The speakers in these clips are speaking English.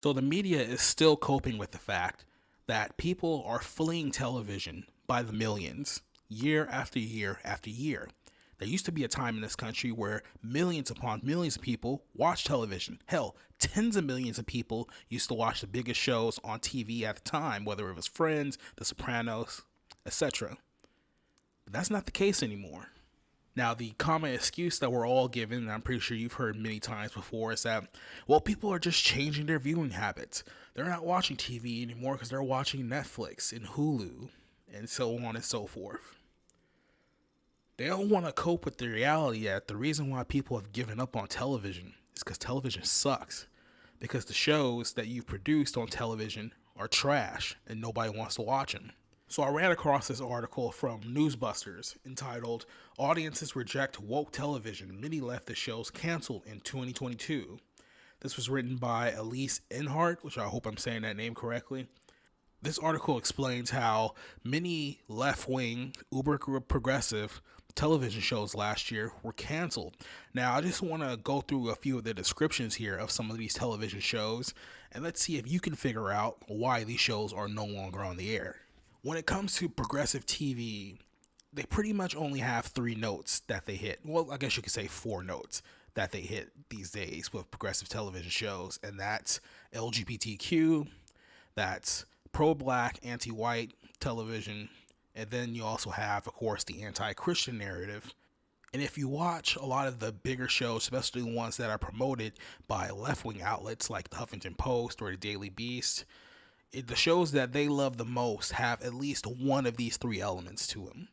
So the media is still coping with the fact that people are fleeing television by the millions, year after year after year. There used to be a time in this country where millions upon millions of people watched television. Hell, tens of millions of people used to watch the biggest shows on TV at the time, whether it was Friends, The Sopranos, etc. But that's not the case anymore. Now, the common excuse that we're all given, and I'm pretty sure you've heard many times before, is that, well, people are just changing their viewing habits. They're not watching TV anymore because they're watching Netflix and Hulu and so on and so forth. They don't want to cope with the reality that the reason why people have given up on television is because television sucks. Because the shows that you've produced on television are trash and nobody wants to watch them. So I ran across this article from Newsbusters entitled Audiences Reject Woke Television. Many left the shows canceled in 2022. This was written by Elise Enhart, which I hope I'm saying that name correctly. This article explains how many left-wing, uber progressive television shows last year were canceled. Now, I just want to go through a few of the descriptions here of some of these television shows, and let's see if you can figure out why these shows are no longer on the air. When it comes to progressive TV, they pretty much only have three notes that they hit. Well, I guess you could say four notes that they hit these days with progressive television shows, and that's LGBTQ, that's pro-black, anti-white television, and then you also have, of course, the anti-Christian narrative. And if you watch a lot of the bigger shows, especially the ones that are promoted by left-wing outlets like the Huffington Post or the Daily Beast, the shows that they love the most have at least one of these three elements to them.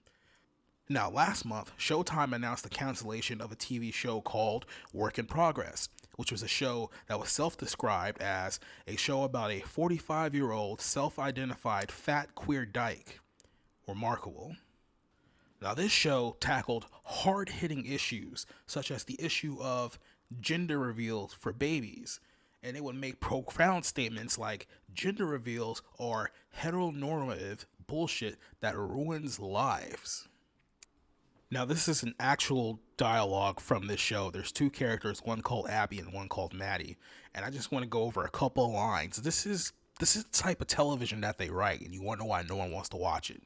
Now, last month, Showtime announced the cancellation of a TV show called Work in Progress, which was a show that was self-described as a show about a 45-year-old self-identified fat queer dyke. Remarkable. Now, this show tackled hard-hitting issues such as the issue of gender reveals for babies, and it would make profound statements like gender reveals are heteronormative bullshit that ruins lives. Now, this is an actual dialogue from this show. There's two characters, one called Abby and one called Maddie, and I just want to go over a couple of lines. This is the type of television that they write, and you wonder why no one wants to watch it.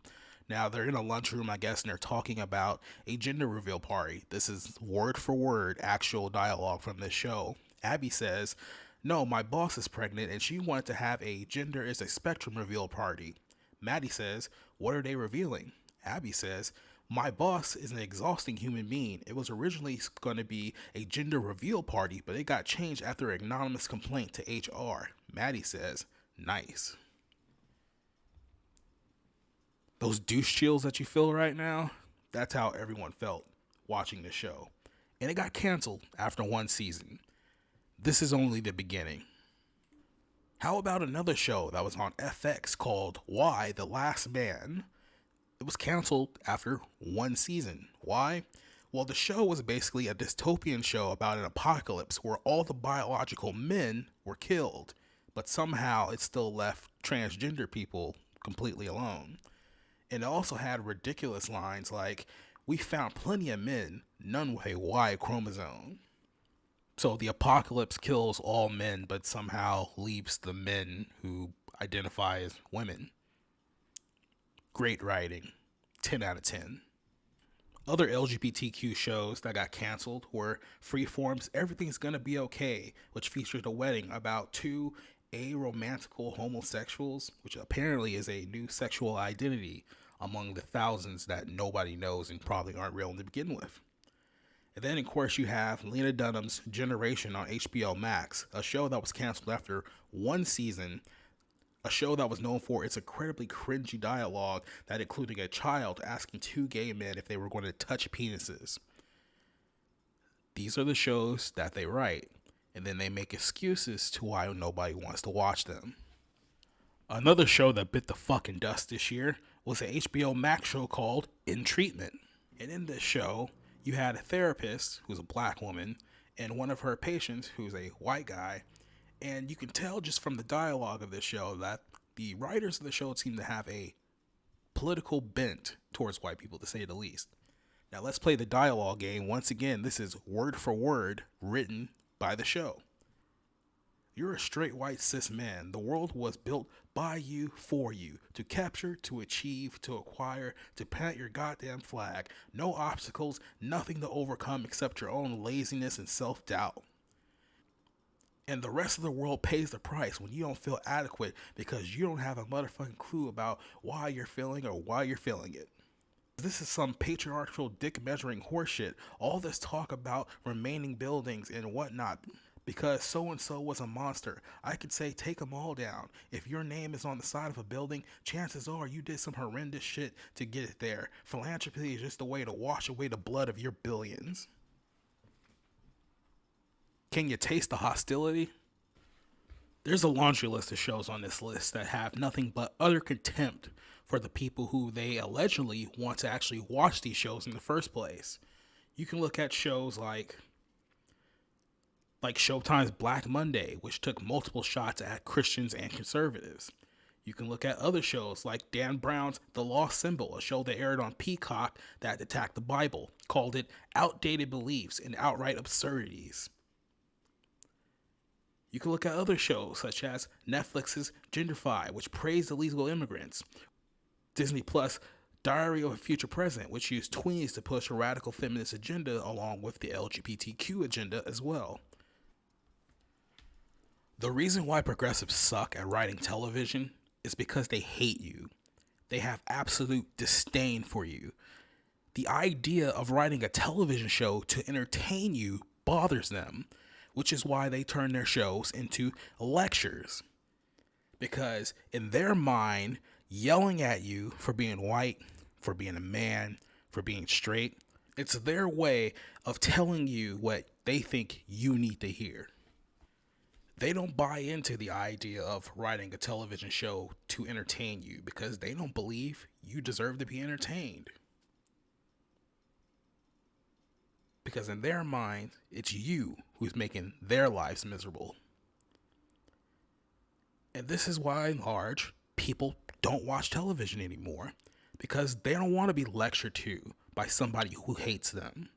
Now, they're in a lunchroom, I guess, and they're talking about a gender reveal party. This is word for word actual dialogue from this show. Abby says, "No, my boss is pregnant, and she wanted to have a gender is a spectrum reveal party." Maddie says, "What are they revealing?" Abby says, "My boss is an exhausting human being. It was originally going to be a gender reveal party, but it got changed after an anonymous complaint to HR." Maddie says, "Nice." Those douche chills that you feel right now, that's how everyone felt watching the show. And it got canceled after one season. This is only the beginning. How about another show that was on FX called Y: The Last Man? It was canceled after one season. Why? Well, the show was basically a dystopian show about an apocalypse where all the biological men were killed, but somehow it still left transgender people completely alone. And it also had ridiculous lines like, "We found plenty of men, none with a Y chromosome." So the apocalypse kills all men, but somehow leaves the men who identify as women. Great writing. 10 out of 10. Other LGBTQ shows that got canceled were Freeform's Everything's Gonna Be Okay, which featured a wedding about two aromantical homosexuals, which apparently is a new sexual identity among the thousands that nobody knows and probably aren't real to begin with. And then, of course, you have Lena Dunham's Generation on HBO Max, a show that was canceled after one season, a show that was known for its incredibly cringy dialogue that included a child asking two gay men if they were going to touch penises. These are the shows that they write, and then they make excuses to why nobody wants to watch them. Another show that bit the fucking dust this year was an HBO Max show called In Treatment. And in this show, you had a therapist who's a black woman and one of her patients who's a white guy. And you can tell just from the dialogue of this show that the writers of the show seem to have a political bent towards white people, to say the least. Now let's play the dialogue game. Once again, this is word for word written by the show. You're a straight white cis man. The world was built by you, for you, to capture, to achieve, to acquire, to plant your goddamn flag. No obstacles, nothing to overcome except your own laziness and self-doubt. And the rest of the world pays the price when you don't feel adequate because you don't have a motherfucking clue about why you're feeling or why you're feeling it. This is some patriarchal dick measuring horseshit. All this talk about remaining buildings and whatnot. Because so and so was a monster. I could say take them all down. If your name is on the side of a building, chances are you did some horrendous shit to get it there. Philanthropy is just a way to wash away the blood of your billions. Can you taste the hostility? There's a laundry list of shows on this list that have nothing but utter contempt for the people who they allegedly want to actually watch these shows in the first place. You can look at shows like Showtime's Black Monday, which took multiple shots at Christians and conservatives. You can look at other shows like Dan Brown's The Lost Symbol, a show that aired on Peacock that attacked the Bible, called it outdated beliefs and outright absurdities. You can look at other shows such as Netflix's Genderfi, which praised illegal immigrants. Disney Plus' Diary of a Future President, which used tweens to push a radical feminist agenda along with the LGBTQ agenda as well. The reason why progressives suck at writing television is because they hate you. They have absolute disdain for you. The idea of writing a television show to entertain you bothers them, which is why they turn their shows into lectures. Because in their mind, yelling at you for being white, for being a man, for being straight, it's their way of telling you what they think you need to hear. They don't buy into the idea of writing a television show to entertain you because they don't believe you deserve to be entertained. Because in their mind, it's you who's making their lives miserable. And this is why, in large, people don't watch television anymore. Because they don't want to be lectured to by somebody who hates them.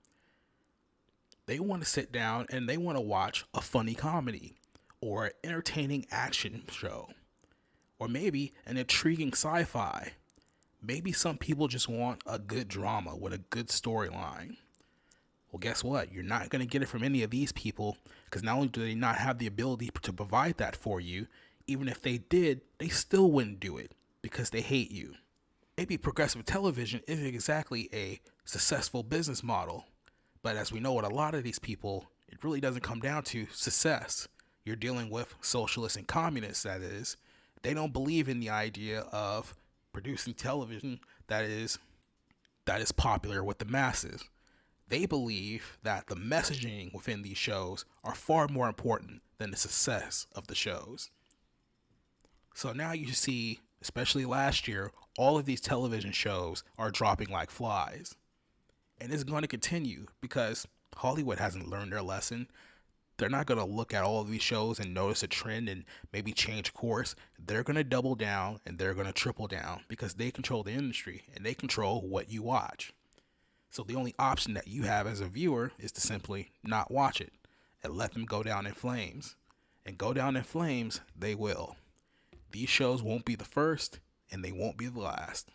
They want to sit down and they want to watch a funny comedy or an entertaining action show, or maybe an intriguing sci-fi. Maybe some people just want a good drama with a good storyline. Well, guess what? You're not going to get it from any of these people because not only do they not have the ability to provide that for you, even if they did, they still wouldn't do it because they hate you. Maybe progressive television isn't exactly a successful business model, but as we know with a lot of these people, it really doesn't come down to success. You're dealing with socialists and communists, that is. They don't believe in the idea of producing television that is popular with the masses. They believe that the messaging within these shows are far more important than the success of the shows. So now you see, especially last year, all of these television shows are dropping like flies. And it's going to continue because Hollywood hasn't learned their lesson. They're not going to look at all of these shows and notice a trend and maybe change course. They're going to double down and they're going to triple down because they control the industry and they control what you watch. So the only option that you have as a viewer is to simply not watch it and let them go down in flames. And go down in flames, they will. These shows won't be the first and they won't be the last.